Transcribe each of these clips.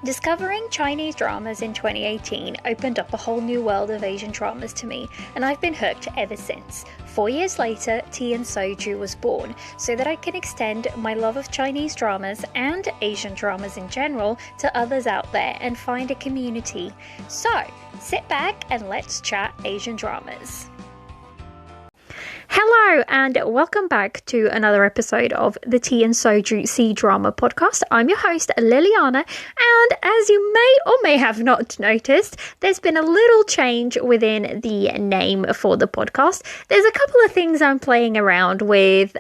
Discovering Chinese dramas in 2018 opened up a whole new world of Asian dramas to me, and I've been hooked ever since. 4 years later, Tea and Soju was born, so that I can extend my love of Chinese dramas and Asian dramas in general to others out there and find a community. So, sit back and let's chat Asian dramas. Hello and welcome back to another episode of the Tea and Soju C-Drama podcast. I'm your host, Liliana, and as you may or may have not noticed, there's been a little change within the name for the podcast. There's a couple of things I'm playing around with.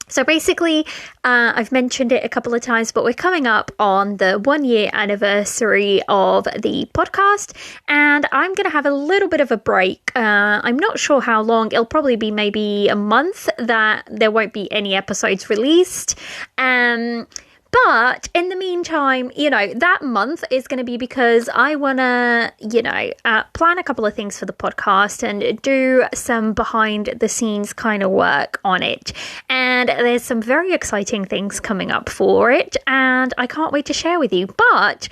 So basically, I've mentioned it a couple of times, but we're coming up on the 1 year anniversary of the podcast, and I'm going to have a little bit of a break. I'm not sure how long. It'll probably be maybe a month that there won't be any episodes released. But in the meantime, that month is going to be because I want to, plan a couple of things for the podcast and do some behind the scenes kind of work on it. And there's some very exciting things coming up for it, and I can't wait to share with you. But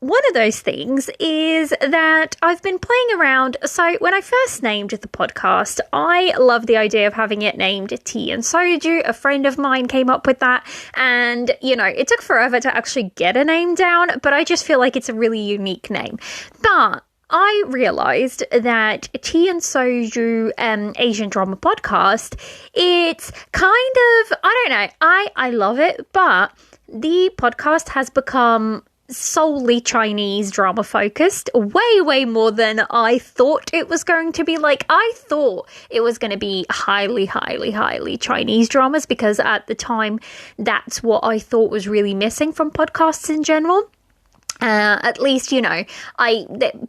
one of those things is that I've been playing around. So when I first named the podcast, I love the idea of having it named Tea and Soju. A friend of mine came up with that, and it took forever to actually get a name down, but I just feel like it's a really unique name. But I realized that Tea and Soju Asian drama podcast, it's kind of, I don't know, I love it, but the podcast has become solely Chinese drama focused, way more than I thought it was going to be. Like, I thought it was going to be highly Chinese dramas, because at the time that's what I thought was really missing from podcasts in general. At least,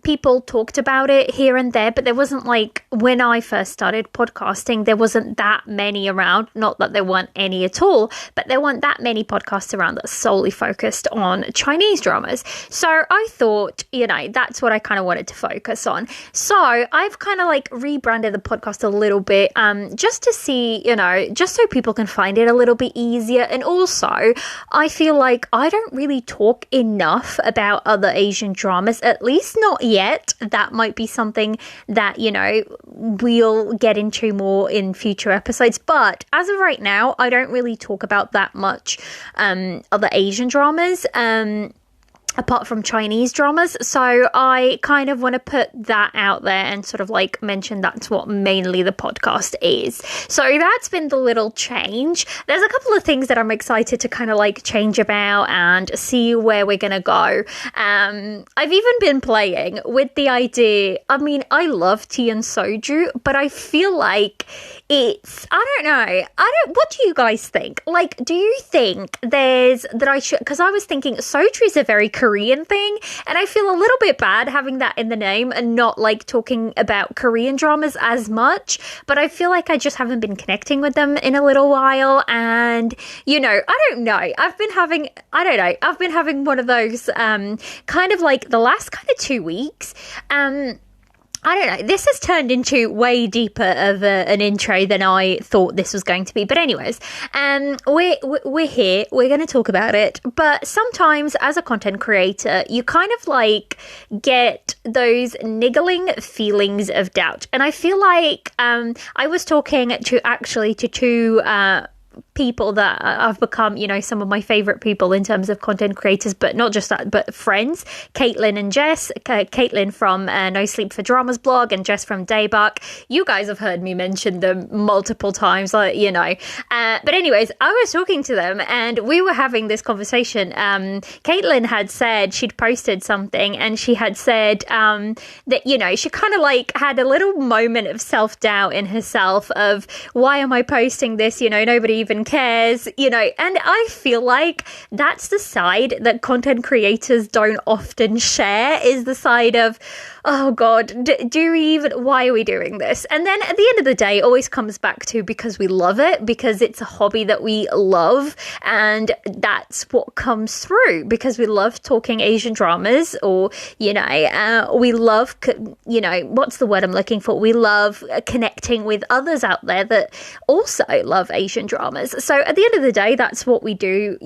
people talked about it here and there, but there wasn't, like, when I first started podcasting, there wasn't that many around. Not that there weren't any at all, but there weren't that many podcasts around that solely focused on Chinese dramas. So I thought, that's what I kind of wanted to focus on. So I've kind of like rebranded the podcast a little bit, just to see, just so people can find it a little bit easier. And also, I feel like I don't really talk enough about other Asian dramas, at least not yet. That might be something that, we'll get into more in future episodes. But as of right now, I don't really talk about that much other Asian dramas, apart from Chinese dramas. So I kind of want to put that out there and sort of like mention that's what mainly the podcast is. So that's been the little change. There's a couple of things that I'm excited to kind of like change about and see where we're going to go. I've even been playing with the idea. I mean, I love Tea and Soju, but I feel like it's, I don't know. What do you guys think? Like, do you think because I was thinking Soju is a very Korean thing, and I feel a little bit bad having that in the name and not like talking about Korean dramas as much, but I feel like I just haven't been connecting with them in a little while. And I don't know, I've been having one of those kind of like the last kind of 2 weeks. I don't know, this has turned into way deeper of an intro than I thought this was going to be. But anyways, we're here, we're going to talk about it. But sometimes as a content creator, you kind of like get those niggling feelings of doubt. And I feel like I was talking to two people that have become, some of my favorite people in terms of content creators, but not just that, but friends, Caitlin and Jess. Caitlin from No Sleep for Dramas blog and Jess from Daybuck. You guys have heard me mention them multiple times, but anyways, I was talking to them and we were having this conversation. Caitlin had said she'd posted something, and she had said that, she kind of like had a little moment of self-doubt in herself of, why am I posting this? Nobody even cares, and I feel like that's the side that content creators don't often share, is the side of, oh God, why are we doing this? And then at the end of the day, it always comes back to because we love it, because it's a hobby that we love, and that's what comes through, because we love talking Asian dramas, or, we love, what's the word I'm looking for? We love connecting with others out there that also love Asian dramas. So at the end of the day, that's what we do,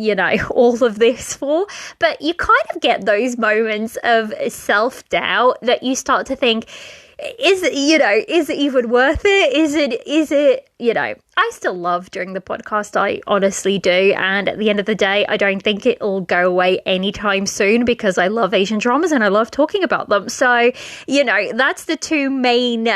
all of this for. But you kind of get those moments of self-doubt that you start to think, is it even worth it? Is it, I still love doing the podcast. I honestly do. And at the end of the day, I don't think it'll go away anytime soon because I love Asian dramas and I love talking about them. So, that's the two main,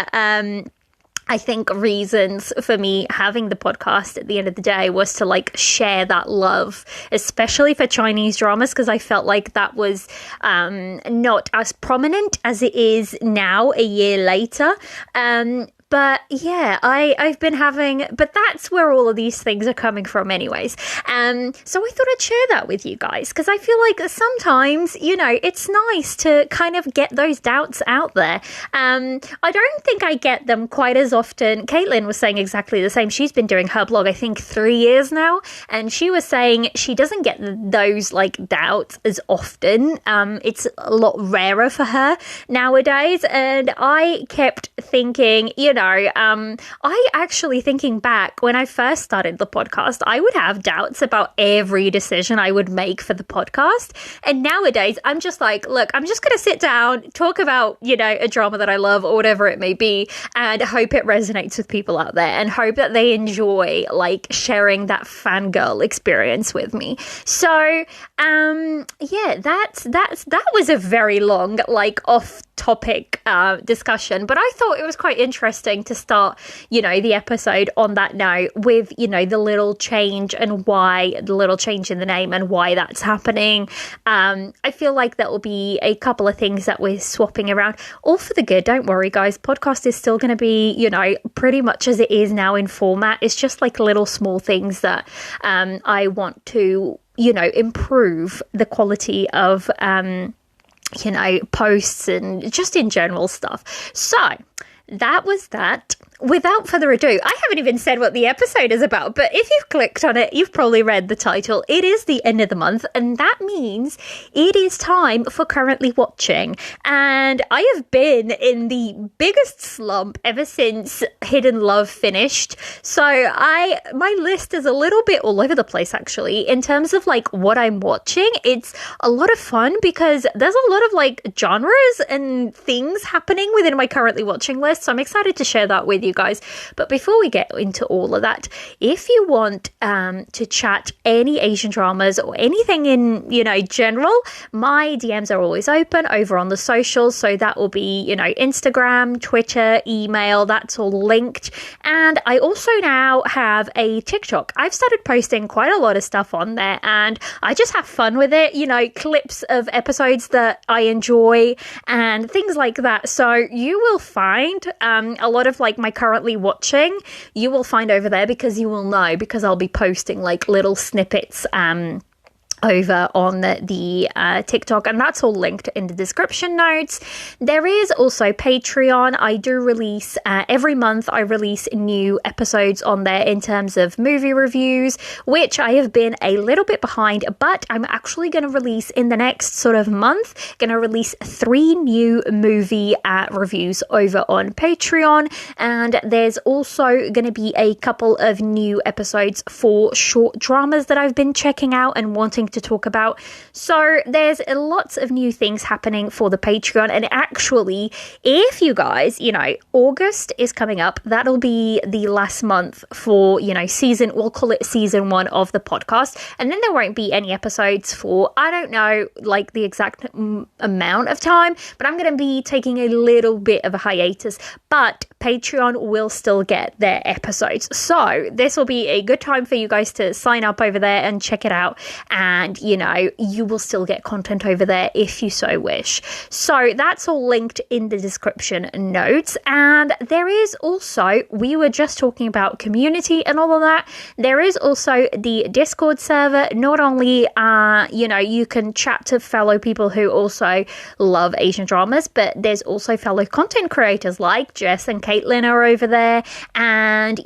I think, reasons for me having the podcast at the end of the day was to share that love, especially for Chinese dramas, because I felt like that was not as prominent as it is now a year later. But yeah, I've been but that's where all of these things are coming from anyways. So I thought I'd share that with you guys because I feel like sometimes, it's nice to kind of get those doubts out there. I don't think I get them quite as often. Caitlin was saying exactly the same. She's been doing her blog, I think 3 years now. And she was saying she doesn't get those doubts as often. It's a lot rarer for her nowadays. And I kept thinking, I actually, thinking back when I first started the podcast, I would have doubts about every decision I would make for the podcast. And nowadays, I'm just look, I'm just going to sit down, talk about, a drama that I love or whatever it may be, and hope it resonates with people out there and hope that they enjoy sharing that fangirl experience with me. So, yeah, that was a very long, off topic discussion, but I thought it was quite interesting to start, the episode on that note with, the little change and why the little change in the name and why that's happening. I feel like that will be a couple of things that we're swapping around, all for the good. Don't worry, guys. Podcast is still going to be, pretty much as it is now in format. It's just little small things that I want to, improve the quality of posts and just in general stuff. So that was that. Without further ado, I haven't even said what the episode is about, but if you've clicked on it, you've probably read the title. It is the end of the month, and that means it is time for currently watching. And I have been in the biggest slump ever since Hidden Love finished. So my list is a little bit all over the place, actually, in terms of what I'm watching. It's a lot of fun because there's a lot of genres and things happening within my currently watching list. So I'm excited to share that with you guys. But before we get into all of that, if you want to chat any Asian dramas or anything in, general, my DMs are always open over on the socials. So that will be, Instagram, Twitter, email, that's all linked. And I also now have a TikTok. I've started posting quite a lot of stuff on there and I just have fun with it, clips of episodes that I enjoy and things like that. So you will find a lot of my currently watching, you will find over there because I'll be posting little snippets over on the TikTok, and that's all linked in the description notes. There is also Patreon. I do release every month I release new episodes on there in terms of movie reviews, which I have been a little bit behind, but I'm actually going to release in the next sort of month, going to release 3 new movie reviews over on Patreon. And there's also going to be a couple of new episodes for short dramas that I've been checking out and wanting to talk about. So there's lots of new things happening for the Patreon. And actually, if you guys, August is coming up, that'll be the last month for, we'll call it season 1 of the podcast. And then there won't be any episodes for, I don't know, the exact amount of time, but I'm going to be taking a little bit of a hiatus, but Patreon will still get their episodes. So this will be a good time for you guys to sign up over there and check it out. And, you will still get content over there if you so wish. So that's all linked in the description notes. And there is also, we were just talking about community and all of that. There is also the Discord server. Not only, you can chat to fellow people who also love Asian dramas, but there's also fellow content creators like Jess and Caitlin are over there. And,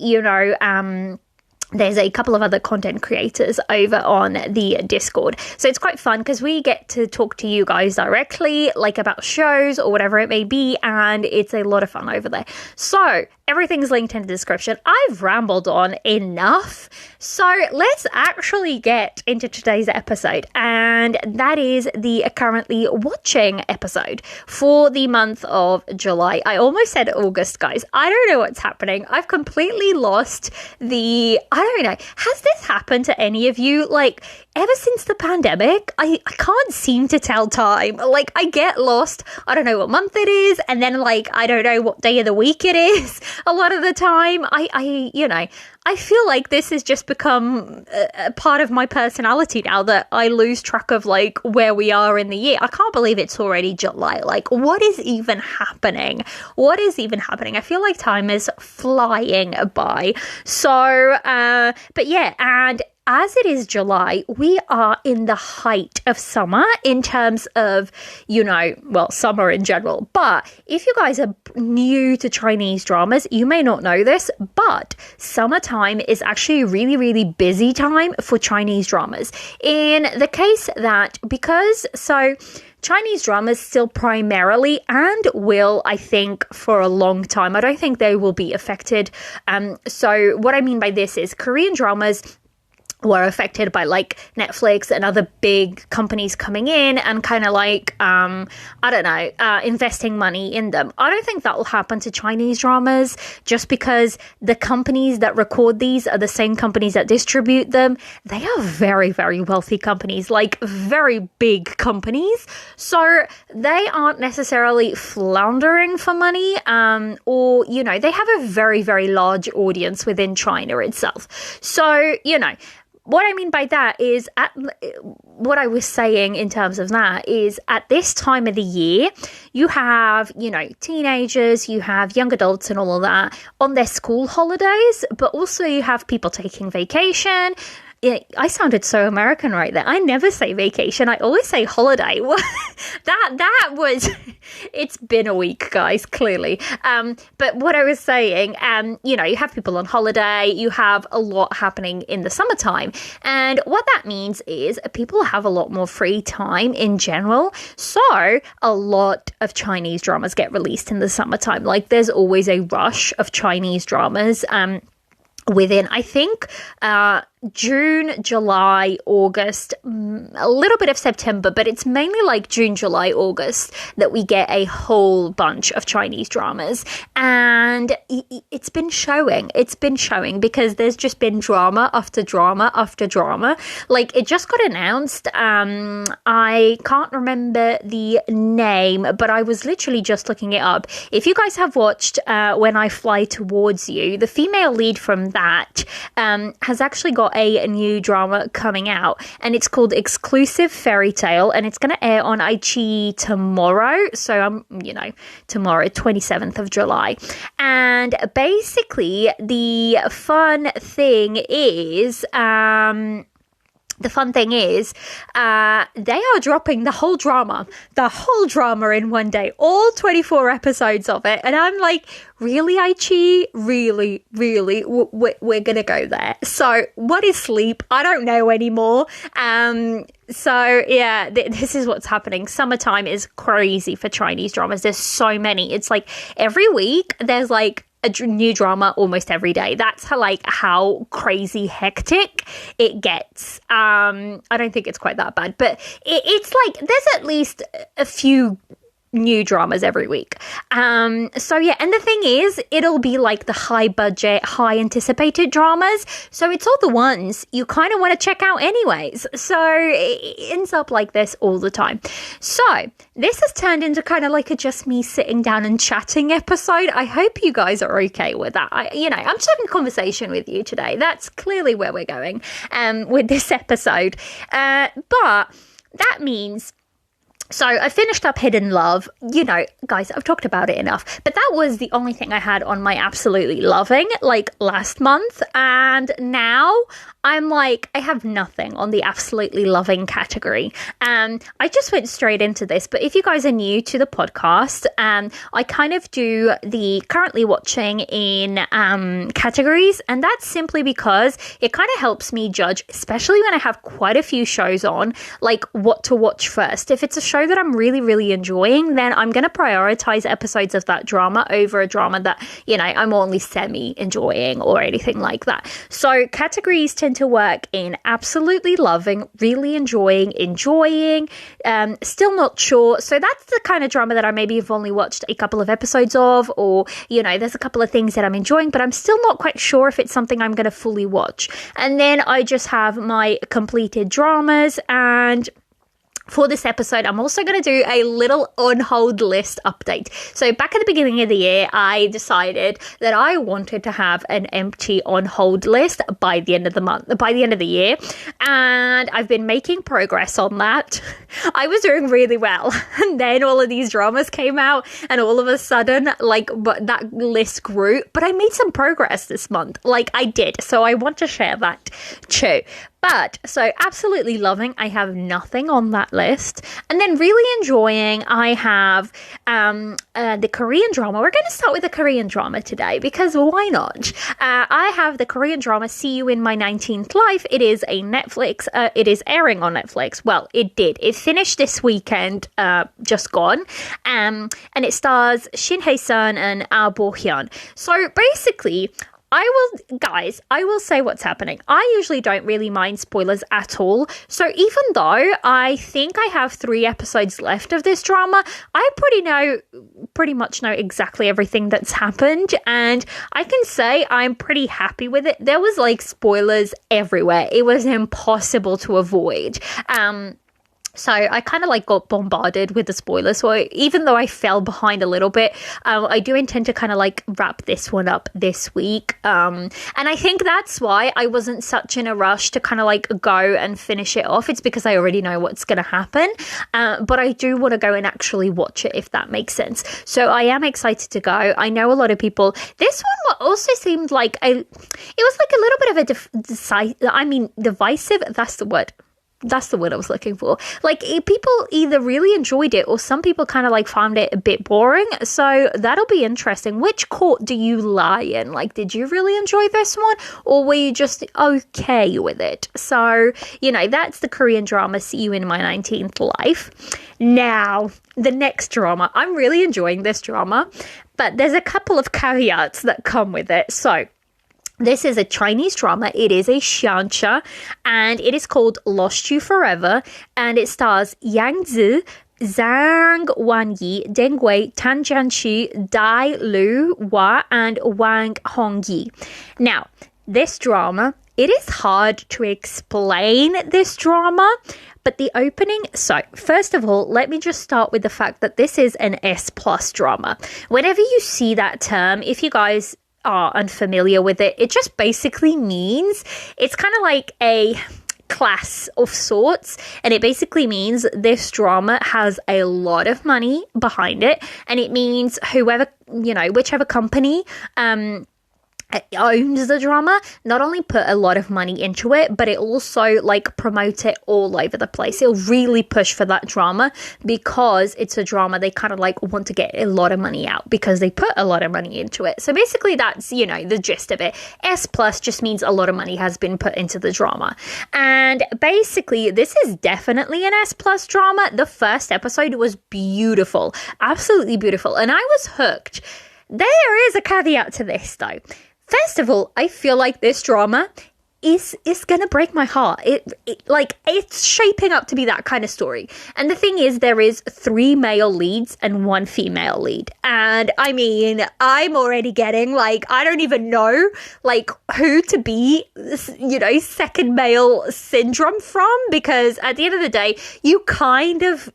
there's a couple of other content creators over on the Discord. So it's quite fun because we get to talk to you guys directly, about shows or whatever it may be, and it's a lot of fun over there. So Everything's linked in the description. I've rambled on enough. So let's actually get into today's episode. And that is the currently watching episode for the month of July. I almost said August, guys. I don't know what's happening. I've completely lost I don't know. Has this happened to any of you? Like, ever since the pandemic, I can't seem to tell time. Like, I get lost. I don't know what month it is. And then, like, I don't know what day of the week it is a lot of the time. I feel like this has just become a part of my personality now, that I lose track of, like, where we are in the year. I can't believe it's already July. Like, what is even happening? What is even happening? I feel like time is flying by. So, but yeah, and as it is July, we are in the height of summer in terms of, summer in general. But if you guys are new to Chinese dramas, you may not know this, but summertime is actually a really, really busy time for Chinese dramas. In the case that, Chinese dramas still primarily, and will, I think, for a long time, I don't think they will be affected. So what I mean by this is Korean dramas were affected by, like, Netflix and other big companies coming in and kind of like, investing money in them. I don't think that will happen to Chinese dramas, just because the companies that record these are the same companies that distribute them. They are very, very wealthy companies, like very big companies. So they aren't necessarily floundering for money, they have a very, very large audience within China itself. So, what I mean by that is, what I was saying in terms of that is, at this time of the year, you have, teenagers, you have young adults and all of that on their school holidays, but also you have people taking vacation. I sounded so American right there. I never say vacation. I always say holiday. That was, it's been a week, guys, clearly. But what I was saying, you have people on holiday, you have a lot happening in the summertime. And what that means is people have a lot more free time in general. So a lot of Chinese dramas get released in the summertime. Like, there's always a rush of Chinese dramas, within, I think, June, July, August, a little bit of September, but it's mainly like June, July, August that we get a whole bunch of Chinese dramas. And it's been showing. It's been showing because there's just been drama after drama after drama. Like, it just got announced. I can't remember the name, but I was literally just looking it up. If you guys have watched When I Fly Towards You, the female lead from that has actually got a new drama coming out, and it's called Exclusive Fairy Tale, and it's going to air on iQIYI tomorrow. So tomorrow, 27th of July. And basically the fun thing is, they are dropping the whole drama in one day, all 24 episodes of it. And I'm like, really, iQIYI? Really? We're going to go there. So what is sleep? I don't know anymore. So yeah, this is what's happening. Summertime is crazy for Chinese dramas. There's so many. It's like every week there's like a new drama almost every day. That's how crazy hectic it gets. I don't think it's quite that bad, but it's like there's at least a few new dramas every week. So yeah, and the thing is, it'll be like the high budget, high anticipated dramas. So it's all the ones you kind of want to check out anyways. So it ends up like this all the time. So this has turned into kind of like a just me sitting down and chatting episode. I hope you guys are okay with that. I'm just having a conversation with you today. That's clearly where we're going with this episode. But that means, so I finished up Hidden Love. Guys, I've talked about it enough. But that was the only thing I had on my absolutely loving, like, last month. And now I'm like, I have nothing on the absolutely loving category. I just went straight into this, but if you guys are new to the podcast, I kind of do the currently watching in categories, and that's simply because it kind of helps me judge, especially when I have quite a few shows on, like what to watch first. If it's a show that I'm really, really enjoying, then I'm going to prioritize episodes of that drama over a drama that, you know, I'm only semi-enjoying or anything like that. So categories tend to work in absolutely loving, really enjoying, still not sure. So that's the kind of drama that I maybe have only watched a couple of episodes of, or, you know, there's a couple of things that I'm enjoying, but I'm still not quite sure if it's something I'm going to fully watch. And then I just have my completed dramas, and for this episode, I'm also going to do a little on hold list update. So back at the beginning of the year, I decided that I wanted to have an empty on hold list by the end of the year. And I've been making progress on that. I was doing really well. And then all of these dramas came out, and all of a sudden, but that list grew. But I made some progress this month. I did. So I want to share that too. But, so absolutely loving, I have nothing on that list. And then really enjoying, I have the Korean drama. We're going to start with the Korean drama today, because why not? I have the Korean drama See You in My 19th Life. It is a Netflix, it is airing on Netflix. Well, it did. It finished this weekend, just gone. And it stars Shin Hae-sun and Ah Bo-hyun. So basically, I will say what's happening. I usually don't really mind spoilers at all. So even though I think I have 3 episodes left of this drama, I pretty much know exactly everything that's happened. And I can say I'm pretty happy with it. There was spoilers everywhere. It was impossible to avoid. So I kind of got bombarded with the spoilers. So even though I fell behind a little bit, I do intend to kind of wrap this one up this week. And I think that's why I wasn't such in a rush to kind of go and finish it off. It's because I already know what's going to happen. But I do want to go and actually watch it, if that makes sense. So I am excited to go. I know a lot of people. This one also seemed it was a little bit of a divisive. That's the word I was looking for. People either really enjoyed it, or some people kind of found it a bit boring. So that'll be interesting. Which court do you lie in? Did you really enjoy this one, or were you just okay with it? So, that's the Korean drama See You in My 19th Life. Now, the next drama. I'm really enjoying this drama, but there's a couple of caveats that come with it. So, this is a Chinese drama. It is a xianxia, and it is called Lost You Forever, and it stars Yang Zi, Zhang Wanyi, Deng Wei, Tan Jianqu, Dai Lu Hua, and Wang Hongyi. Now, this drama, it is hard to explain this drama, but the opening, so first of all, let me just start with the fact that this is an S+ drama. Whenever you see that term, if you guys are unfamiliar with it, it just basically means it's kind of like a class of sorts, and it basically means this drama has a lot of money behind it, and it means whichever company owns the drama not only put a lot of money into it, but it also promote it all over the place. It'll really push for that drama because it's a drama they kind of want to get a lot of money out because they put a lot of money into it. So basically that's the gist of it. S+ just means a lot of money has been put into the drama, and basically this is definitely an S+ drama. The first episode was beautiful, absolutely beautiful, and I was hooked. There is a caveat to this though. First of all, I feel like this drama is gonna break my heart. It's shaping up to be that kind of story. And the thing is, there is 3 male leads and 1 female lead. And I mean, I'm already getting I don't even know who to be, second male syndrome from, because at the end of the day, you kind of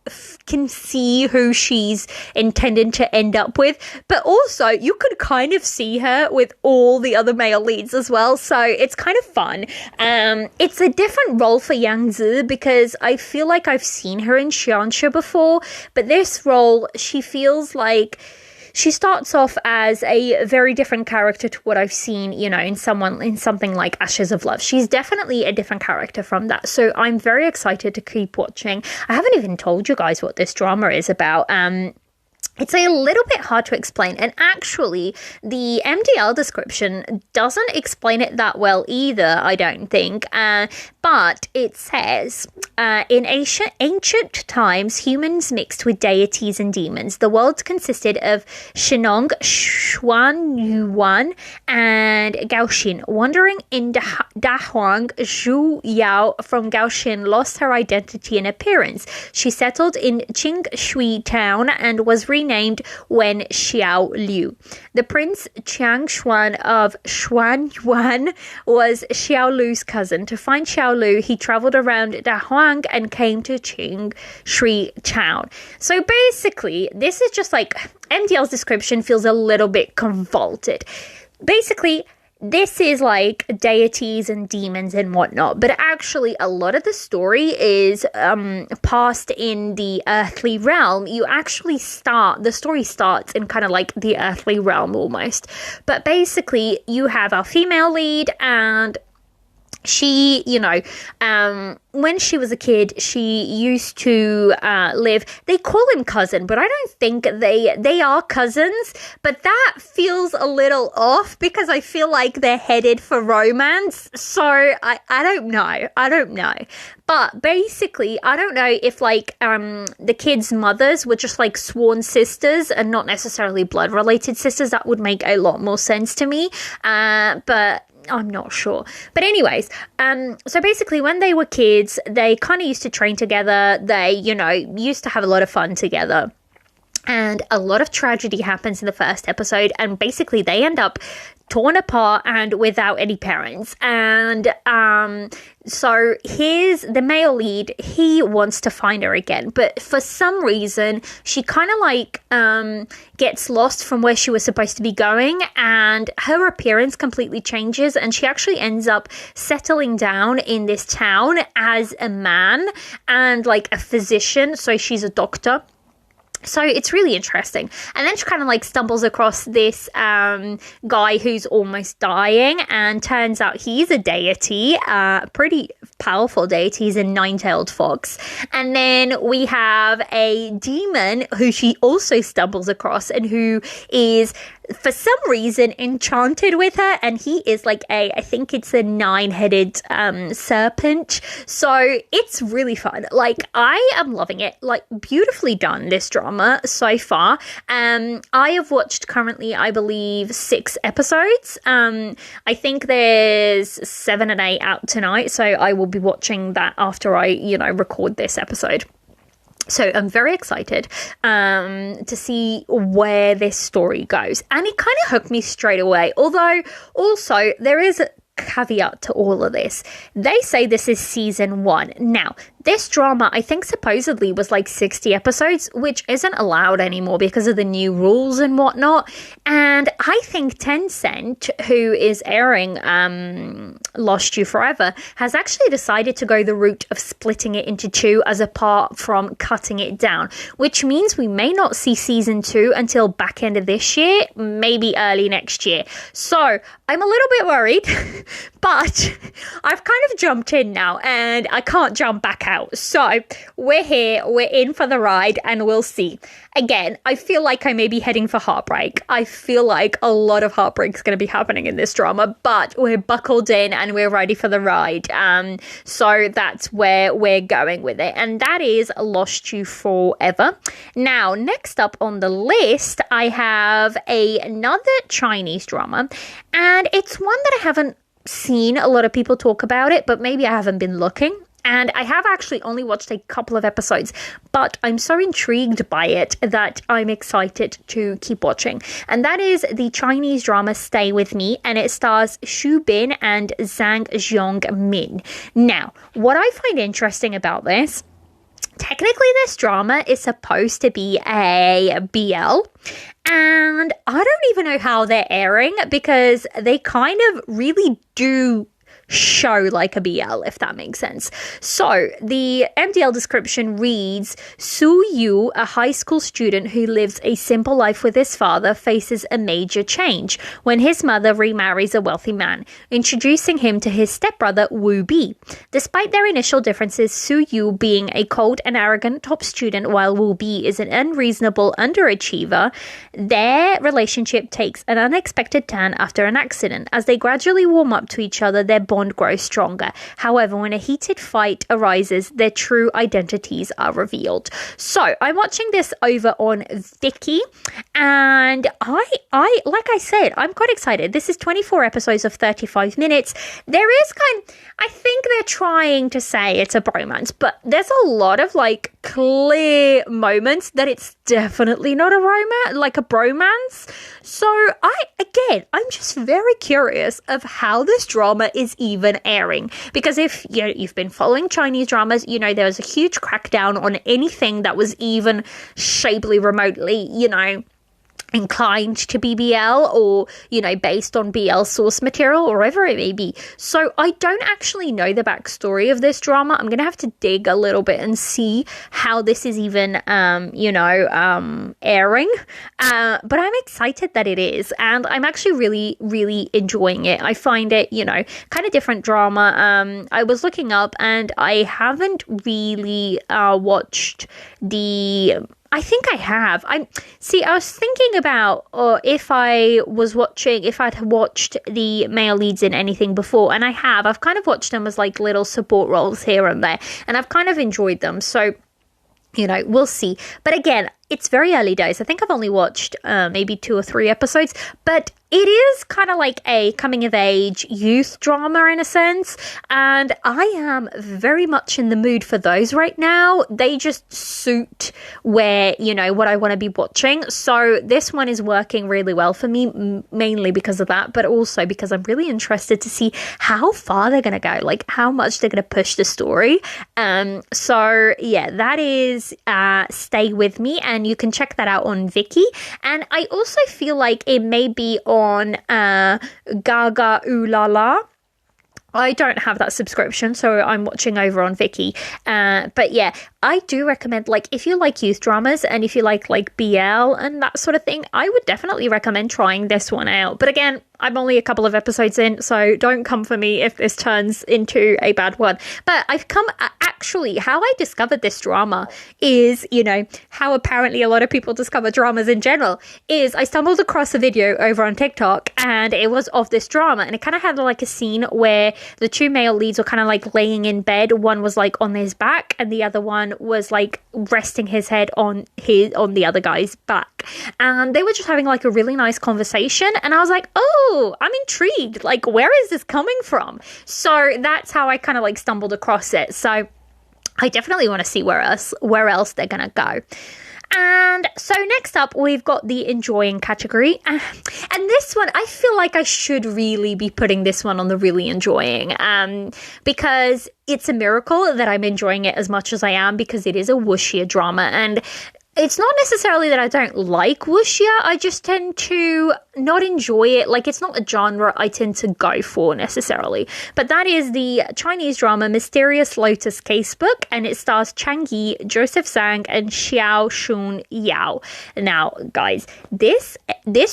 can see who she's intending to end up with, but also you could kind of see her with all the other male leads as well. So it's kind of fun. It's a different role for Yang Zi because I feel like I've seen her in xianxia before, but this role, she feels like she starts off as a very different character to what I've seen, in something like Ashes of Love. She's definitely a different character from that. So I'm very excited to keep watching. I haven't even told you guys what this drama is about. It's a little bit hard to explain, and actually the MDL description doesn't explain it that well either, I don't think, but it says, in ancient times, humans mixed with deities and demons. The world consisted of Shinong, Xuanyuan, and Gaoxin. Wandering in Dahuang, Zhu Yao from Gaoxin lost her identity and appearance. She settled in Qingshui town and was renamed Wen Xiao Liu. The Prince Chiang Xuan of Xuanyuan was Xiao Lu's cousin. To find Xiao Lu, he traveled around Dahuang and came to Qingshui town. So basically, this is just like MDL's description feels a little bit convoluted. Basically, this is like deities and demons and whatnot, but actually a lot of the story is passed in the earthly realm. The story starts in kind of like the earthly realm almost. But basically you have our female lead, and she, when she was a kid, she used to live, they call him cousin, but I don't think they are cousins, but that feels a little off because I feel like they're headed for romance. So I don't know. But basically, I don't know if the kids' mothers were just like sworn sisters and not necessarily blood related sisters. That would make a lot more sense to me. But I'm not sure. But anyways, so basically when they were kids, they kind of used to train together. They, used to have a lot of fun together. And a lot of tragedy happens in the first episode. And basically they end up torn apart and without any parents. And so the male lead, he wants to find her again, but for some reason she kind of gets lost from where she was supposed to be going, and her appearance completely changes, and she actually ends up settling down in this town as a man and like a physician. So she's a doctor. So it's really interesting. And then she kind of stumbles across this guy who's almost dying, and turns out he's a deity, pretty powerful deity. He's a nine-tailed fox. And then we have a demon who she also stumbles across, and who is for some reason enchanted with her, and he is I think it's a 9-headed serpent. So it's really fun. I am loving it. Beautifully done, this drama so far. I have watched currently, I believe, 6 episodes. I think there's 7 and 8 out tonight, so I will be watching that after I record this episode. So I'm very excited to see where this story goes. And it kind of hooked me straight away. Although, also, there is a caveat to all of this. They say this is season 1. Now, this drama, I think, supposedly was 60 episodes, which isn't allowed anymore because of the new rules and whatnot. And I think Tencent, who is airing Lost You Forever, has actually decided to go the route of splitting it into 2 as apart from cutting it down, which means we may not see season 2 until back end of this year, maybe early next year. So I'm a little bit worried, but I've kind of jumped in now and I can't jump back out. So we're here, we're in for the ride, and we'll see. Again, I feel like I may be heading for heartbreak. I feel like a lot of heartbreak is going to be happening in this drama, but we're buckled in and we're ready for the ride. So that's where we're going with it. And that is Lost You Forever. Now, next up on the list, I have another Chinese drama, and it's one that I haven't seen a lot of people talk about it, but maybe I haven't been looking. And I have actually only watched a couple of episodes, but I'm so intrigued by it that I'm excited to keep watching. And that is the Chinese drama Stay With Me, and it stars Xu Bin and Zhang Zhongmin. Now, what I find interesting about this, technically this drama is supposed to be a BL, and I don't even know how they're airing, because they kind of really do show like a BL, if that makes sense. So the MDL description reads, Soo Yu, a high school student who lives a simple life with his father, faces a major change when his mother remarries a wealthy man, introducing him to his stepbrother Woo Bi. Despite their initial differences, Soo Yu being a cold and arrogant top student while Woo Bi is an unreasonable underachiever, their relationship takes an unexpected turn after an accident. As they gradually warm up to each other, their bond grows stronger. However, when a heated fight arises, their true identities are revealed. So I'm watching this over on Viki, and I like I said, I'm quite excited. This is 24 episodes of 35 minutes. I think they're trying to say it's a bromance, but there's a lot of like clear moments that it's definitely not a romance, like a bromance. So I'm just very curious of how this drama is even airing, because if you've been following Chinese dramas, there was a huge crackdown on anything that was even shapely remotely, inclined to BBL or, based on BL source material or whatever it may be. So I don't actually know the backstory of this drama. I'm going to have to dig a little bit and see how this is even, airing. But I'm excited that it is. And I'm actually really, really enjoying it. I find it, kind of different drama. I was looking up and I haven't really watched I think I have. I was thinking about if I'd watched the male leads in anything before, and I have. I've kind of watched them as like little support roles here and there, and I've kind of enjoyed them. So, we'll see. But again, it's very early days. I think I've only watched maybe 2 or 3 episodes, but it is kind of like a coming-of-age youth drama in a sense, and I am very much in the mood for those right now. They just suit where, what I want to be watching. So this one is working really well for me, mainly because of that, but also because I'm really interested to see how far they're going to go, like how much they're going to push the story. So yeah, that is Stay With Me, and you can check that out on Viki. And I also feel like it may be on Gaga Ooh La La. I don't have that subscription, so I'm watching over on Viki. But yeah, I do recommend, like, if you like youth dramas and if you like BL and that sort of thing, I would definitely recommend trying this one out. But again, I'm only a couple of episodes in, so don't come for me if this turns into a bad one. But actually, how I discovered this drama is, how apparently a lot of people discover dramas in general, is I stumbled across a video over on TikTok, and it was of this drama, and it kind of had like a scene where the 2 male leads were kind of like laying in bed. One was like on his back, and the other one was like resting his head on the other guy's back, and they were just having like a really nice conversation, and I was like, oh, I'm intrigued, like, where is this coming from? So that's how I kind of like stumbled across it. So I definitely want to see where else they're gonna go. And so next up, we've got the enjoying category. And this one, I feel like I should really be putting this one on the really enjoying, because it's a miracle that I'm enjoying it as much as I am, because it is a wuxia drama. And it's not necessarily that I don't like wuxia, I just tend to not enjoy it. Like, it's not a genre I tend to go for necessarily. But that is the Chinese drama Mysterious Lotus Casebook, and it stars Chang Yi, Joseph Zhang, and Xiao Shun Yao. Now, guys, this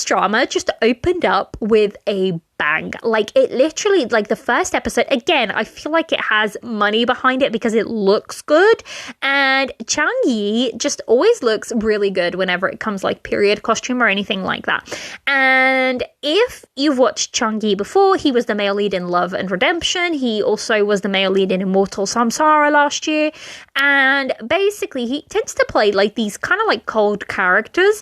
drama just opened up with a bang. Like, it literally, like, the first episode, again, I feel like it has money behind it because it looks good, and Chang Yi just always looks really good whenever it comes like period costume or anything like that. And if you've watched Chang Yi before, he was the male lead in Love and Redemption. He also was the male lead in Immortal Samsara last year, and basically he tends to play like these kind of like cold characters.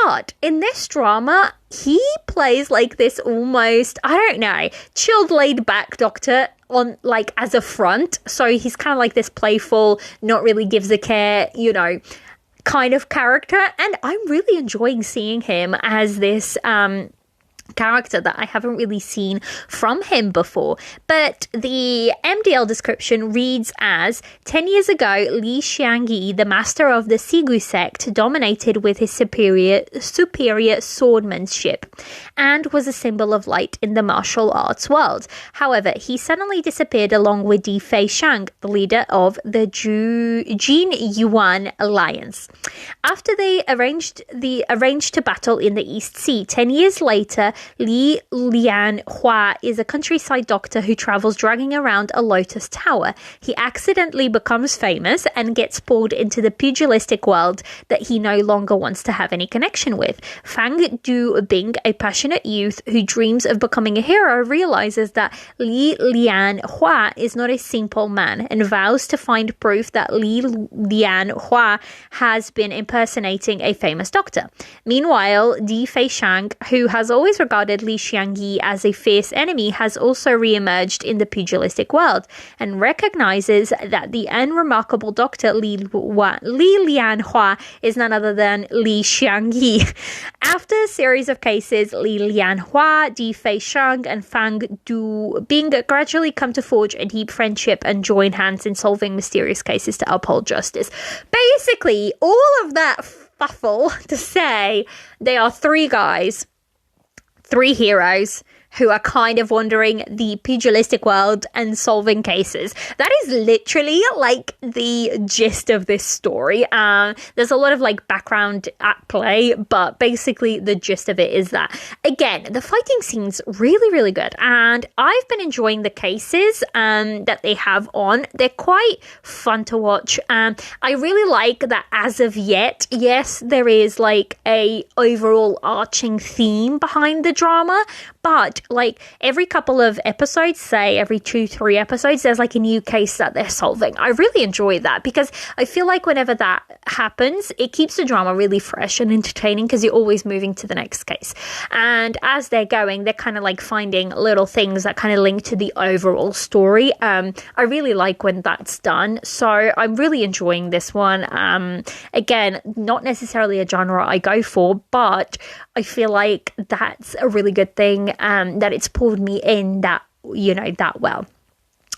But in this drama, he plays like this almost, I don't know, chilled, laid back doctor on like as a front. So he's kind of like this playful, not really gives a care, kind of character. And I'm really enjoying seeing him as this character that I haven't really seen from him before. But the MDL description reads as 10 years ago, Li Xiangyi, the master of the Sigu sect, dominated with his superior swordsmanship and was a symbol of light in the martial arts world. However, he suddenly disappeared along with Di Feishang, the leader of the Jin Yuan alliance. After they arranged to battle in the East Sea, 10 years later, Li Lianhua is a countryside doctor who travels dragging around a lotus tower. He accidentally becomes famous and gets pulled into the pugilistic world that he no longer wants to have any connection with. Fang Du Bing, a passionate youth who dreams of becoming a hero, realizes that Li Lianhua is not a simple man and vows to find proof that Li Lianhua has been impersonating a famous doctor. Meanwhile, Di Feishang, who has always regarded Li Xiangyi as a fierce enemy, has also re-emerged in the pugilistic world and recognizes that the unremarkable doctor Li Lianhua is none other than Li Xiangyi. After a series of cases, Li Lianhua, Di Feishang, and Fang Du Bing gradually come to forge a deep friendship and join hands in solving mysterious cases to uphold justice. Basically, all of that fuffle to say they are three guys, three heroes who are kind of wandering the pugilistic world and solving cases. That is literally like the gist of this story. There's a lot of like background at play, but basically the gist of it is that, again, the fighting scene's really, really good. And I've been enjoying the cases that they have on. They're quite fun to watch. I really like that as of yet, yes, there is like a overall arching theme behind the drama, but like every couple of episodes, say every 2-3 episodes, there's like a new case that they're solving. I really enjoy that because I feel like whenever that happens, it keeps the drama really fresh and entertaining because you're always moving to the next case. And as they're going, they're kind of like finding little things that kind of link to the overall story. I really like when that's done. So I'm really enjoying this one. Again, not necessarily a genre I go for, but I feel like that's a really good thing, that it's pulled me in that well.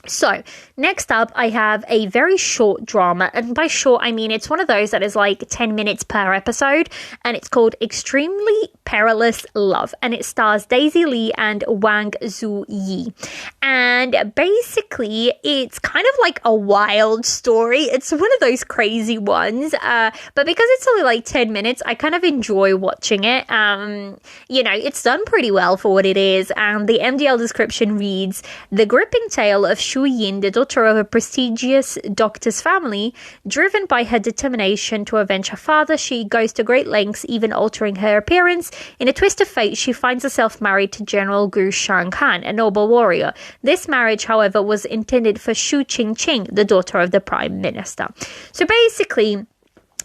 So next up, I have a very short drama, and by short I mean it's one of those that is like 10 minutes per episode, and it's called Extremely Perilous Love, and it stars Daisy Lee and Wang Zuyi. And basically it's kind of like a wild story. It's one of those crazy ones, but because it's only like 10 minutes, I kind of enjoy watching it. It's done pretty well for what it is, and the MDL description reads: the gripping tale of Shu Yin, the daughter of a prestigious doctor's family. Driven by her determination to avenge her father, she goes to great lengths, even altering her appearance. In a twist of fate, she finds herself married to General Gu Shanghan, a noble warrior. This marriage, however, was intended for Shu Qingqing, the daughter of the prime minister. So basically,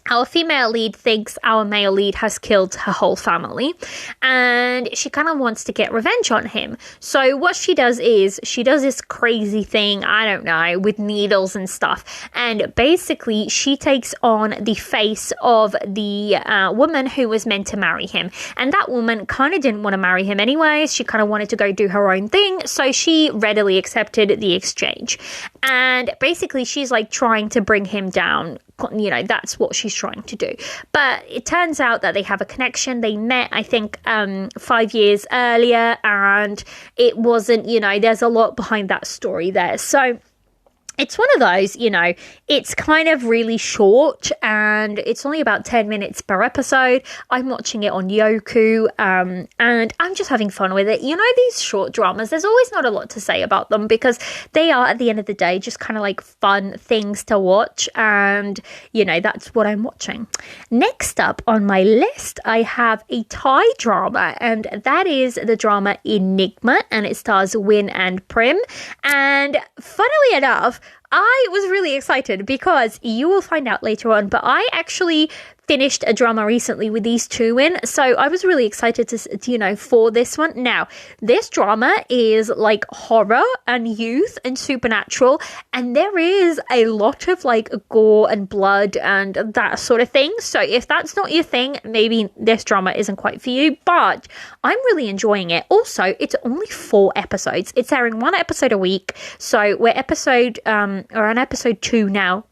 our female lead thinks our male lead has killed her whole family, and she kind of wants to get revenge on him. So what she does is she does this crazy thing, I don't know, with needles and stuff. And basically she takes on the face of the woman who was meant to marry him. And that woman kind of didn't want to marry him anyways. She kind of wanted to go do her own thing. So she readily accepted the exchange. And basically she's like trying to bring him down. That's what she's trying to do. But it turns out that they have a connection. They met, I think, 5 years earlier, and it wasn't, there's a lot behind that story there. So it's one of those, it's kind of really short, and it's only about 10 minutes per episode. I'm watching it on Yoku, and I'm just having fun with it. These short dramas, there's always not a lot to say about them because they are, at the end of the day, just kind of like fun things to watch, and, that's what I'm watching. Next up on my list, I have a Thai drama, and that is the drama Enigma, and it stars Win and Prim. And funnily enough, I was really excited because you will find out later on, but I actually finished a drama recently with these two in, so I was really excited to for this one. Now, this drama is like horror and youth and supernatural, and there is a lot of like gore and blood and that sort of thing. So if that's not your thing, maybe this drama isn't quite for you, but I'm really enjoying it. Also, it's only 4 episodes. It's airing 1 episode a week, so we're on episode 2 now.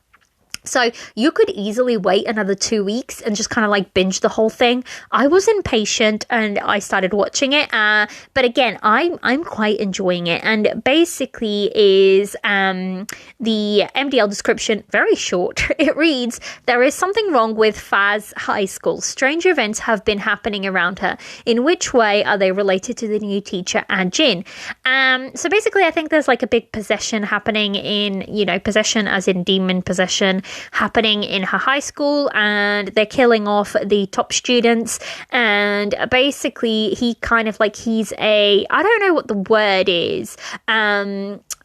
So you could easily wait another 2 weeks and just kind of like binge the whole thing. I was impatient and I started watching it. But again, I'm quite enjoying it. And basically is the MDL description very short. It reads, "There is something wrong with Faz High School. Strange events have been happening around her. In which way are they related to the new teacher and Jin?" So basically, I think there's like a big possession happening in, possession as in demon possession happening in her high school, and they're killing off the top students. And basically he kind of like, I don't know what the word is.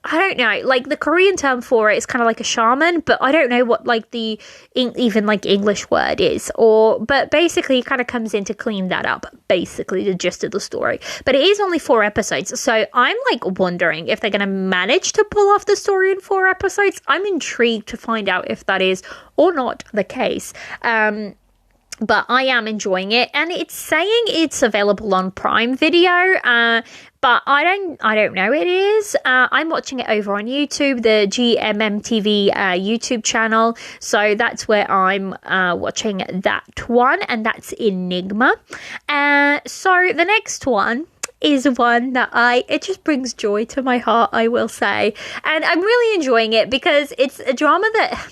I don't know, like the Korean term for it is kind of like a shaman, but I don't know what like the even like English word is, but basically it kind of comes in to clean that up, basically the gist of the story. But it is only 4 episodes, so I'm like wondering if they're going to manage to pull off the story in 4 episodes. I'm intrigued to find out if that is or not the case. But I am enjoying it, and it's saying it's available on Prime Video, but I don't know it is. I'm watching it over on YouTube, the GMMTV YouTube channel, so that's where I'm watching that one, and that's Enigma. So the next one is one that it just brings joy to my heart, I will say. And I'm really enjoying it because it's a drama that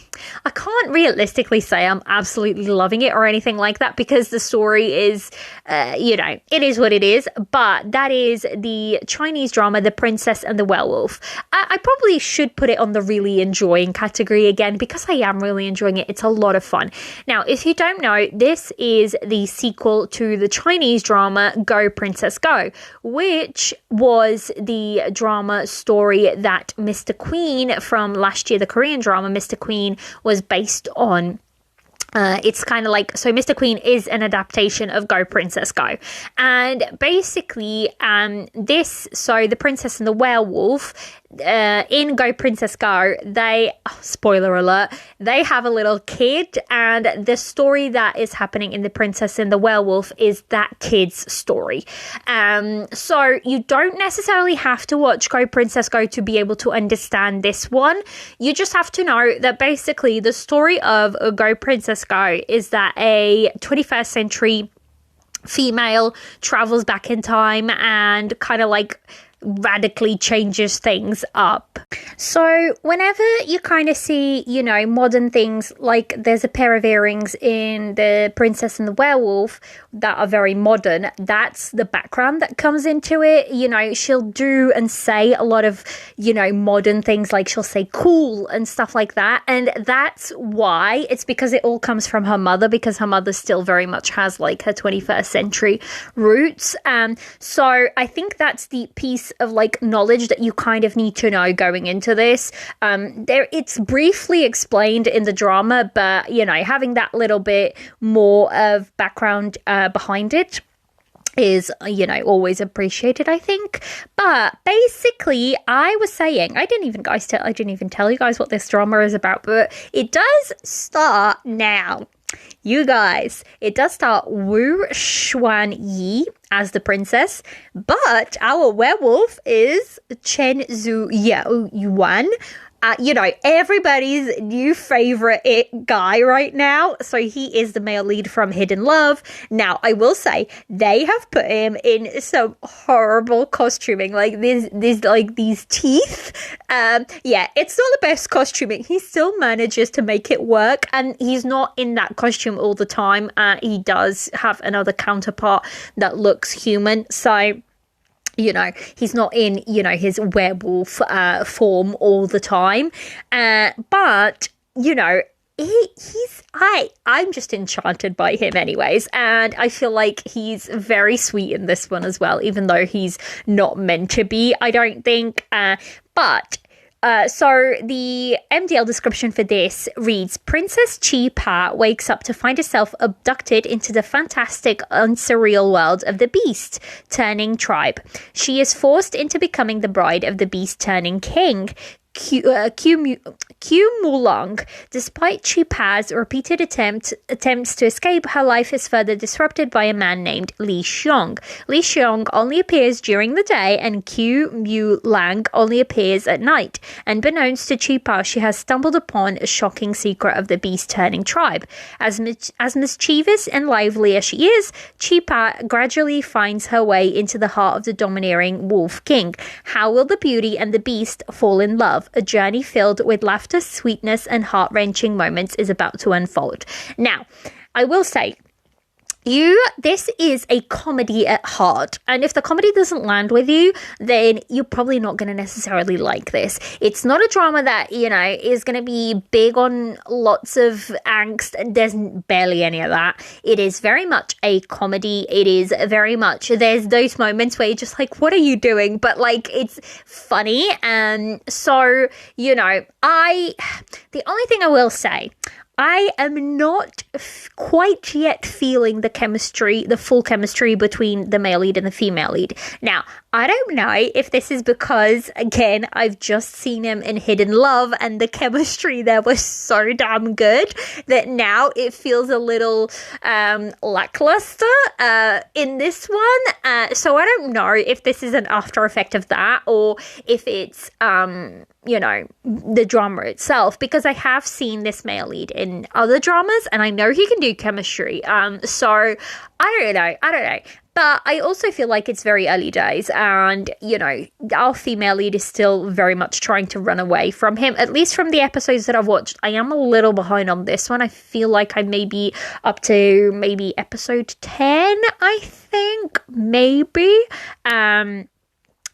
I can't realistically say I'm absolutely loving it or anything like that, because the story is, it is what it is. But that is the Chinese drama, The Princess and the Werewolf. I probably should put it on the really enjoying category again, because I am really enjoying it. It's a lot of fun. Now, if you don't know, this is the sequel to the Chinese drama Go Princess Go, which was the drama story that Mr. Queen from last year, the Korean drama Mr. Queen, was based on. It's kind of like, so Mr. Queen is an adaptation of Go Princess Go. And basically, The Princess and the Werewolf, in Go Princess Go, spoiler alert, they have a little kid, and the story that is happening in The Princess and the Werewolf is that kid's story. So you don't necessarily have to watch Go Princess Go to be able to understand this one. You just have to know that basically the story of Go Princess Go is that a 21st century female travels back in time and kind of like radically changes things up. So whenever you kind of see, modern things, like there's a pair of earrings in The Princess and the Werewolf that are very modern, that's the background that comes into it. She'll do and say a lot of, modern things, like she'll say cool and stuff like that. And that's why, it's because it all comes from her mother, because her mother still very much has like her 21st century roots. So I think that's the piece of like knowledge that you kind of need to know going into this. It's briefly explained in the drama, but having that little bit more of background behind it is always appreciated, I think. But basically, I was saying, I didn't even tell you guys what this drama is about, but it does start now. You guys, it does start Wu Xuan Yi as the princess, but our werewolf is Chen Zhu Yuan. Everybody's new favorite guy right now. So he is the male lead from Hidden Love. Now, I will say they have put him in some horrible costuming, like these teeth. It's not the best costuming. He still manages to make it work, and he's not in that costume all the time. He does have another counterpart that looks human. So he's not in, his werewolf form all the time. But, I'm just enchanted by him anyways. And I feel like he's very sweet in this one as well, even though he's not meant to be, I don't think. But So the MDL description for this reads, Princess Chi Pa wakes up to find herself abducted into the fantastic and surreal world of the beast turning tribe. She is forced into becoming the bride of the beast turning king, Q Mulong. Despite Chi Pa's repeated attempts to escape, her life is further disrupted by a man named Li Xiong. Li Xiong only appears during the day, and Q Mulang only appears at night. Unbeknownst to Chi Pa, she has stumbled upon a shocking secret of the beast-turning tribe. As mischievous and lively as she is, Chi Pa gradually finds her way into the heart of the domineering Wolf King. How will the beauty and the beast fall in love? A journey filled with laughter, sweetness, and heart-wrenching moments is about to unfold. Now, I will say, this is a comedy at heart, and if the comedy doesn't land with you, then you're probably not going to necessarily like this. It's not a drama that, is going to be big on lots of angst. There's barely any of that. It is very much a comedy. It is very much, there's those moments where you're just like, what are you doing? But it's funny. And so, the only thing I will say, I am not quite yet feeling the full chemistry between the male lead and the female lead. Now, I don't know if this is because, again, I've just seen him in Hidden Love and the chemistry there was so damn good that now it feels a little lackluster in this one. So I don't know if this is an after effect of that or if it's the drama itself, because I have seen this male lead in other dramas and I know he can do chemistry. So I don't know. But I also feel like it's very early days and, our female lead is still very much trying to run away from him, at least from the episodes that I've watched. I am a little behind on this one. I feel like I may be up to maybe episode 10, I think, maybe.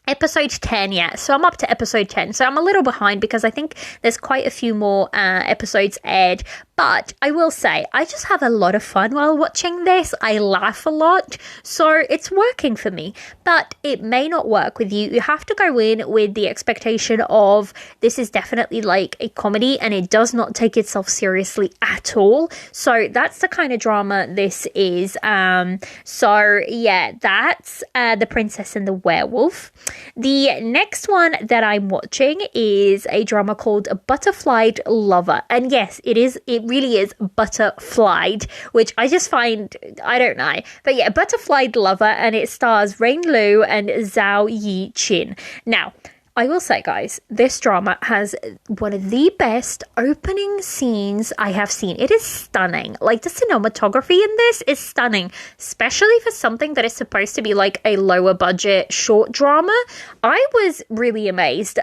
Episode 10, yeah. So I'm up to episode 10. So I'm a little behind because I think there's quite a few more episodes aired. But I will say, I just have a lot of fun while watching this. I laugh a lot. So it's working for me. But it may not work with you. You have to go in with the expectation of this is definitely like a comedy and it does not take itself seriously at all. So that's the kind of drama this is. So yeah, that's The Princess and the Werewolf. The next one that I'm watching is a drama called Butterflied Lover. And yes, it really is butterflied, which I just find, I don't know. But yeah, Butterflied Lover, and it stars Rain Lu and Zhao Yi Chin. Now, I will say, guys, this drama has one of the best opening scenes I have seen. It is stunning. Like, the cinematography in this is stunning, especially for something that is supposed to be like a lower budget short drama. I was really amazed.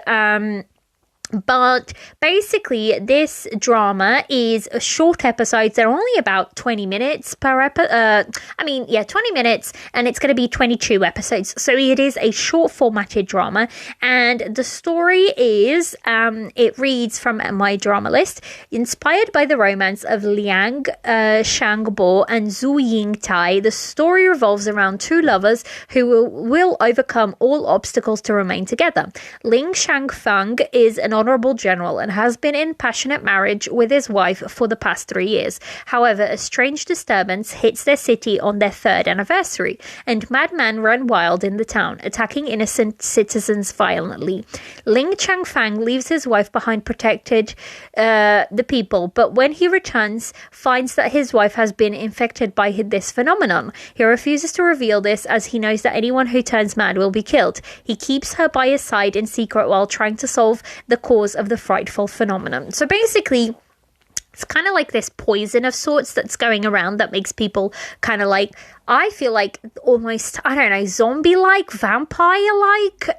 But basically, this drama is a short episodes. They're only about 20 minutes per episode. 20 minutes, and it's going to be 22 episodes. So it is a short formatted drama. And the story is, it reads from my drama list, inspired by the romance of Liang Shangbo and Zhu Yingtai. The story revolves around two lovers who will overcome all obstacles to remain together. Ling Shangfang is an honorable general and has been in passionate marriage with his wife for the past 3 years. However, a strange disturbance hits their city on their 3rd anniversary, and madmen run wild in the town, attacking innocent citizens violently. Ling Changfang leaves his wife behind, protected the people, but when he returns, finds that his wife has been infected by this phenomenon. He refuses to reveal this as he knows that anyone who turns mad will be killed. He keeps her by his side in secret while trying to solve the cause of the frightful phenomenon. So basically, it's kind of like this poison of sorts that's going around that makes people kind of like, I feel like almost, I don't know, zombie-like, vampire-like.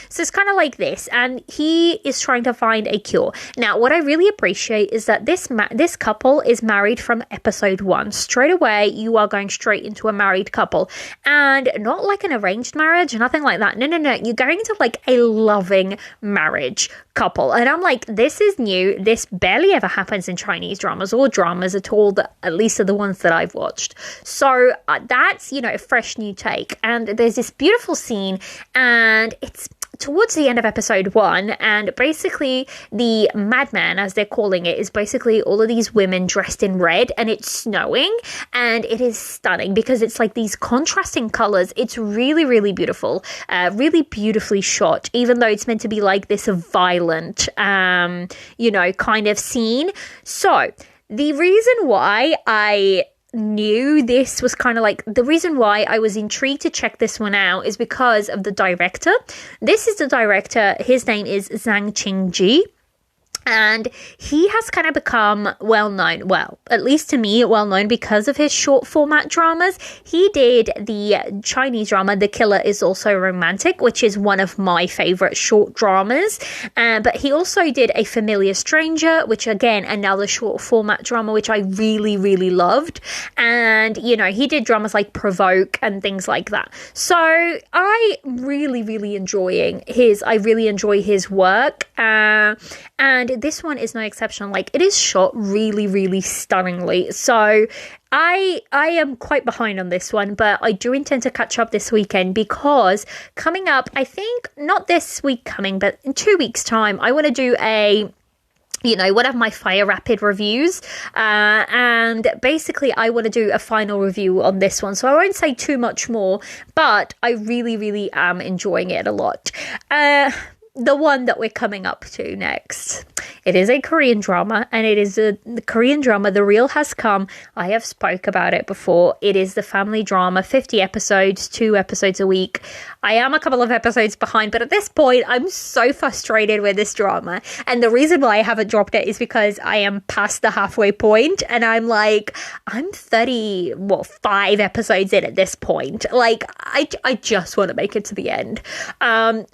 So it's kind of like this. And he is trying to find a cure. Now, what I really appreciate is that this couple is married from episode 1. Straight away, you are going straight into a married couple. And not like an arranged marriage, nothing like that. No. You're going into like a loving marriage couple. And I'm like, this is new. This barely ever happens in Chinese dramas or dramas at all, at least are the ones that I've watched. So that's, a fresh new take. And there's this beautiful scene, and it's towards the end of episode 1, and basically the madman, as they're calling it, is basically all of these women dressed in red, and it's snowing, and it is stunning because it's like these contrasting colors. It's really, really beautiful, really beautifully shot, even though it's meant to be like this violent, kind of scene. So the reason why I knew this was kind of like the reason why I was intrigued to check this one out is because of the director. This is the director. His name is Zhang Qingji. And he has kind of become well-known, well, at least to me, well-known because of his short format dramas. He did the Chinese drama, The Killer Is Also Romantic, which is one of my favorite short dramas. But he also did A Familiar Stranger, which again, another short format drama, which I really, really loved. And, he did dramas like Provoke and things like that. So I really, really enjoy his work. And this one is no exception. Like, it is shot really, really stunningly. So I am quite behind on this one, but I do intend to catch up this weekend because coming up, I think not this week coming, but in 2 weeks' time, I want to do one of my Fire Rapid reviews, and basically I want to do a final review on this one, so I won't say too much more, but I really, really am enjoying it a lot. The one that we're coming up to next. It is a Korean drama, and it is the Korean drama, The Real Has Come. I have spoke about it before. It is the family drama, 50 episodes, 2 episodes a week. I am a couple of episodes behind, but at this point, I'm so frustrated with this drama. And the reason why I haven't dropped it is because I am past the halfway point, and I'm 5 episodes in at this point. Like, I just want to make it to the end.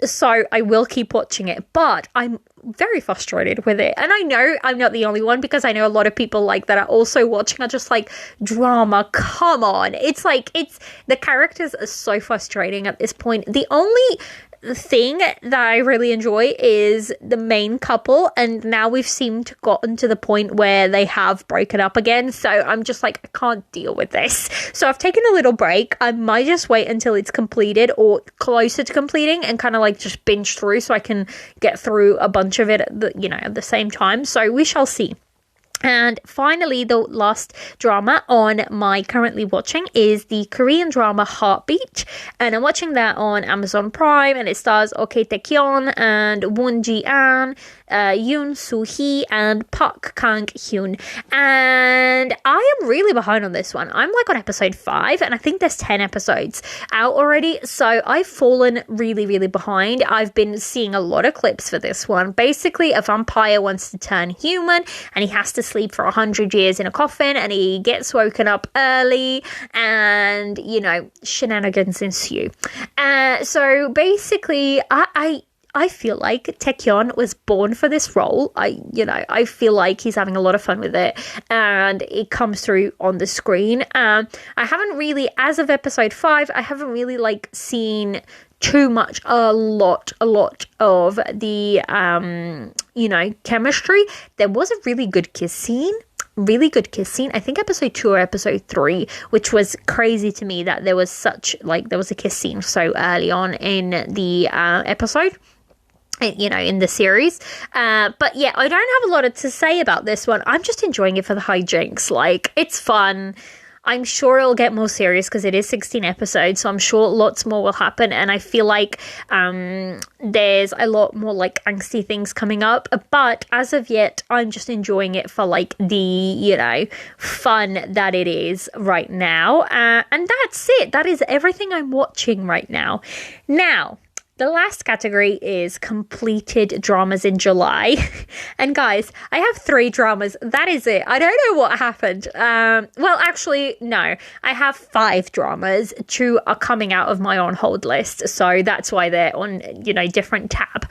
So I will keep watching it, but I'm very frustrated with it, and I know I'm not the only one because I know a lot of people like that are also watching are just like, drama, come on. It's the characters are so frustrating at this point. The only thing that I really enjoy is the main couple, and now we've seemed to gotten to the point where they have broken up again, so I'm just like, I can't deal with this. So I've taken a little break. I might just wait until it's completed or closer to completing and kind of like just binge through so I can get through a bunch of it at the same time. So we shall see. And finally, the last drama on my currently watching is the Korean drama Heartbeat, and I'm watching that on Amazon Prime, and it stars Ok Tae-kyon and Won Ji-an, Yoon Soo-hee, and Park Kang-hyun. And I am really behind on this one. I'm on episode 5, and I think there's 10 episodes out already, so I've fallen really, really behind. I've been seeing a lot of clips for this one. Basically, a vampire wants to turn human, and he has to sleep for 100 years in a coffin, and he gets woken up early, and shenanigans ensue. So basically, I feel like Taekyon was born for this role. I feel like he's having a lot of fun with it, and it comes through on the screen. I haven't really, as of episode 5, I haven't really seen too much, a lot of the, chemistry. There was a really good kiss scene. I think episode 2 or episode 3, which was crazy to me that there was there was a kiss scene so early on in the episode. In the series. But yeah, I don't have a lot to say about this one. I'm just enjoying it for the hijinks. It's fun. I'm sure it'll get more serious because it is 16 episodes, so I'm sure lots more will happen, and I feel like there's a lot more angsty things coming up, but as of yet, I'm just enjoying it for the fun that it is right now, and that's it. That is everything I'm watching right now. Now, the last category is completed dramas in July. And guys, I have 3 dramas. That is it. I don't know what happened. Well, actually, no. I have 5 dramas. 2 are coming out of my on hold list. So that's why they're on, different tab.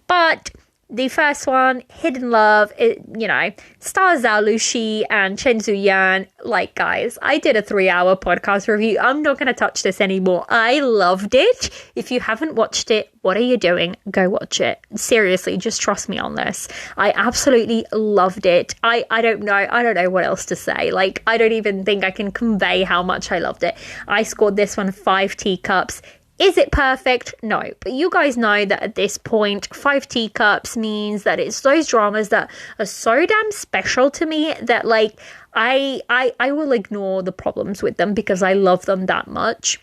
But the first one, Hidden Love, stars Zhao Lushi and Chen Zuyan. Guys, I did a 3-hour podcast review. I'm not going to touch this anymore. I loved it. If you haven't watched it, what are you doing? Go watch it. Seriously, just trust me on this. I absolutely loved it. I don't know what else to say. I don't even think I can convey how much I loved it. I scored this one 5 teacups. Is it perfect? No. But you guys know that at this point, 5 teacups means that it's those dramas that are so damn special to me that like I will ignore the problems with them because I love them that much.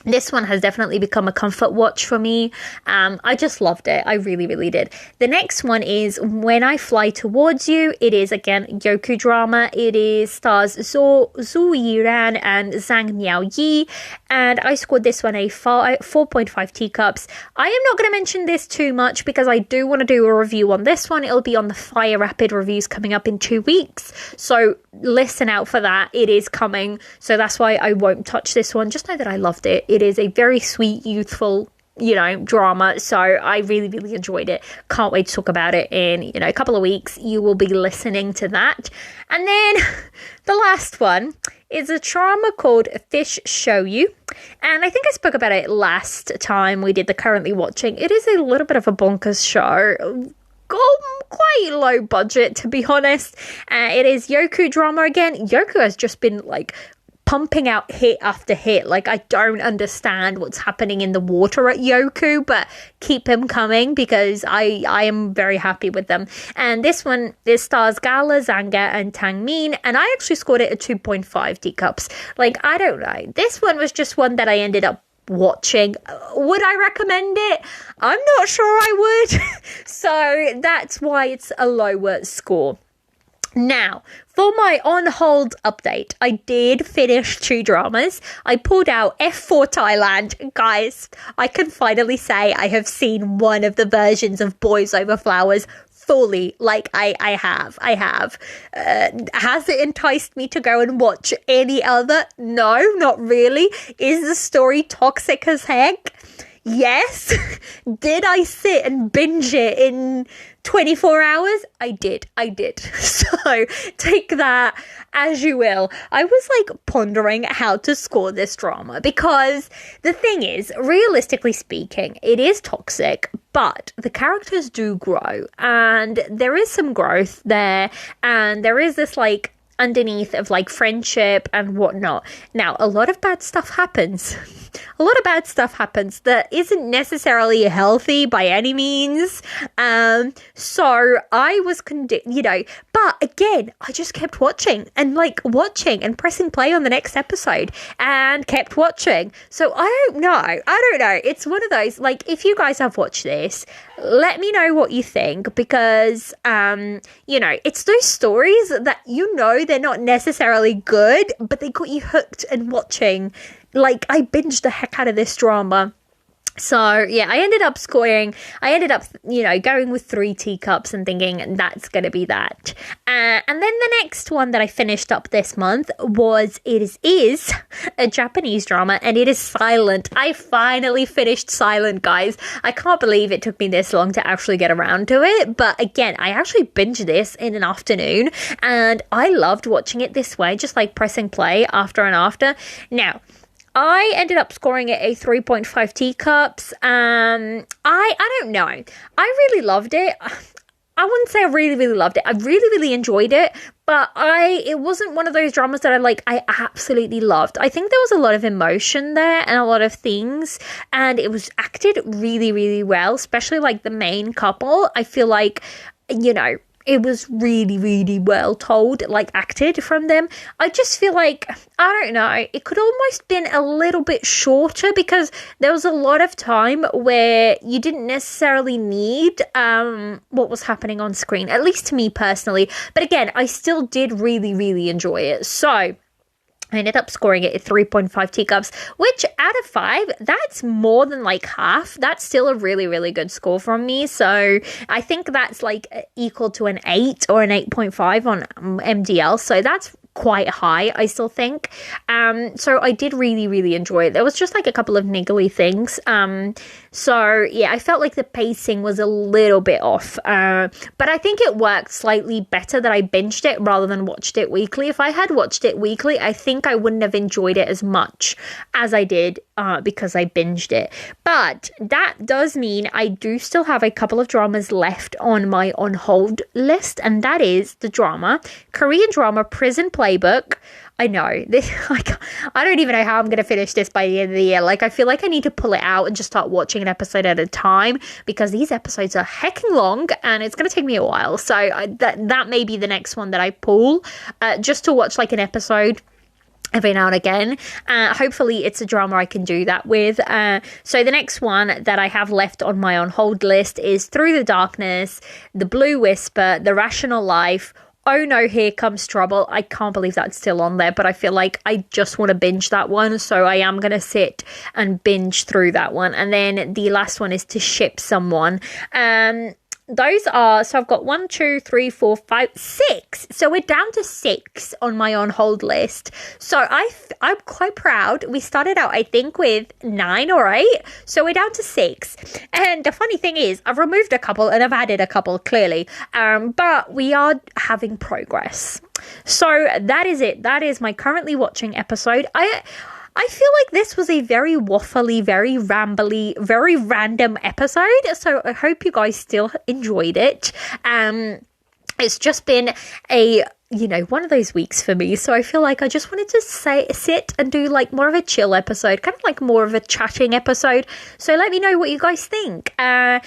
This one has definitely become a comfort watch for me. I just loved it. I really, really did. The next one is When I Fly Towards You. It is, again, Youku drama. It stars Zhou Yiran and Zhang Miaoyi. And I scored this one a 4.5 teacups. I am not going to mention this too much because I do want to do a review on this one. It'll be on the Fire Rapid reviews coming up in 2 weeks. So listen out for that. It is coming. So that's why I won't touch this one. Just know that I loved it. It is a very sweet, youthful, drama. So I really, really enjoyed it. Can't wait to talk about it in, a couple of weeks. You will be listening to that. And then the last one is a drama called Fish Show You. And I think I spoke about it last time we did the Currently Watching. It is a little bit of a bonkers show. Quite low budget, to be honest. It is Youku drama again. Youku has just been like pumping out hit after hit. Like, I don't understand what's happening in the water at Youku, but keep them coming because I am very happy with them. And this one, this stars Gala, Zanga, and Tang Min, and I actually scored it at 2.5 teacups. Like, I don't know. This one was just one that I ended up watching. Would I recommend it? I'm not sure I would. So that's why it's a lower score. Now, for my on hold update, I did finish 2 dramas. I pulled out F4 Thailand. Guys, I can finally say I have seen one of the versions of Boys Over Flowers fully. Like, I have. Has it enticed me to go and watch any other? No, not really. Is the story toxic as heck? Yes. Did I sit and binge it in 24 hours? I did. So take that as you will. I was like pondering how to score this drama because the thing is, realistically speaking, it is toxic, but the characters do grow and there is some growth there and there is this like underneath of like friendship and whatnot. Now, a lot of bad stuff happens. That isn't necessarily healthy by any means. So I was but again, I just kept watching and pressing play on the next episode and kept watching. So I don't know. It's one of those, like, if you guys have watched this, let me know what you think because, it's those stories that, they're not necessarily good, but they got you hooked and watching. Like, I binged the heck out of this drama. So, yeah, I ended up going with 3 teacups and thinking that's going to be that. And then the next one that I finished up this month is a Japanese drama, and it is Silent. I finally finished Silent, guys. I can't believe it took me this long to actually get around to it. But again, I actually binged this in an afternoon, and I loved watching it this way, just like pressing play after and after. Now, I ended up scoring it a 3.5 teacups. I don't know. I really loved it. I wouldn't say I really, really loved it. I really, really enjoyed it, but it wasn't one of those dramas that I absolutely loved. I think there was a lot of emotion there and a lot of things, and it was acted really, really well, especially like the main couple. I feel like, it was really, really well told, like acted from them. I just feel like, I don't know, it could almost been a little bit shorter because there was a lot of time where you didn't necessarily need what was happening on screen, at least to me personally. But again, I still did really, really enjoy it. So I ended up scoring it at 3.5 teacups, which out of 5, that's more than like half. That's still a really, really good score from me. So I think that's like equal to an 8 or an 8.5 on MDL. So that's quite high, I still think. So I did really, really enjoy it. There was just like a couple of niggly things. So yeah, I felt like the pacing was a little bit off. But I think it worked slightly better that I binged it rather than watched it weekly. If I had watched it weekly, I think I wouldn't have enjoyed it as much as I did because I binged it. But that does mean I do still have a couple of dramas left on my on hold list, and that is the Korean drama Prison Playbook. I know this. Like, I don't even know how I'm going to finish this by the end of the year. Like, I feel like I need to pull it out and just start watching an episode at a time, because these episodes are hecking long and it's going to take me a while. So that may be the next one that I pull, just to watch like an episode every now and again. Hopefully it's a drama I can do that with. So the next one that I have left on my on hold list is Through the Darkness, The Blue Whisper, The Rational Life. Oh no, Here Comes Trouble. I can't believe that's still on there, but I feel like I just want to binge that one. So I am going to sit and binge through that one. And then the last one is To Ship Someone. Those are, so I've got 1, 2, 3, 4, 5, 6. So we're down to 6 on my on hold list. So I'm quite proud. We started out, I think, with 9 or 8. So we're down to 6. And the funny thing is, I've removed a couple and I've added a couple, clearly. But we are having progress. So that is it. That is my currently watching episode. I feel like this was a very waffly, very rambly, very random episode. So I hope you guys still enjoyed it. It's just been one of those weeks for me. So I feel like I just wanted to sit and do like more of a chill episode, kind of like more of a chatting episode. So let me know what you guys think. And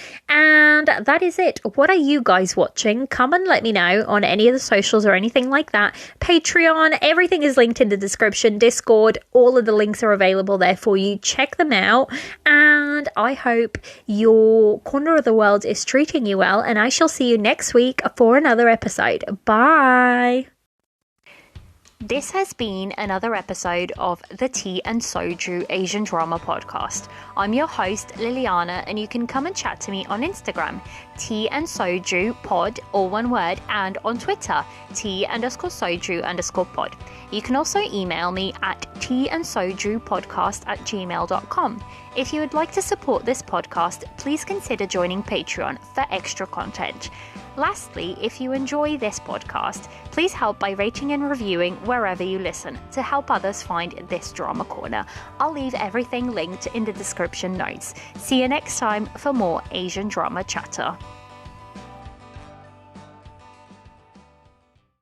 that is it. What are you guys watching? Come and let me know on any of the socials or anything like that. Patreon, everything is linked in the description. Discord, all of the links are available there for you. Check them out. And I hope your corner of the world is treating you well. And I shall see you next week for another episode. Bye. This has been another episode of the Tea and Soju Asian Drama Podcast. I'm your host, Liliana, and you can come and chat to me on Instagram, Tea and Soju Pod, all one word, and on Twitter, tea_soju_pod. You can also email me at teandsojupodcast@gmail.com. If you would like to support this podcast, please consider joining Patreon for extra content. Lastly, if you enjoy this podcast, please help by rating and reviewing wherever you listen to help others find this drama corner. I'll leave everything linked in the description notes. See you next time for more Asian drama chatter.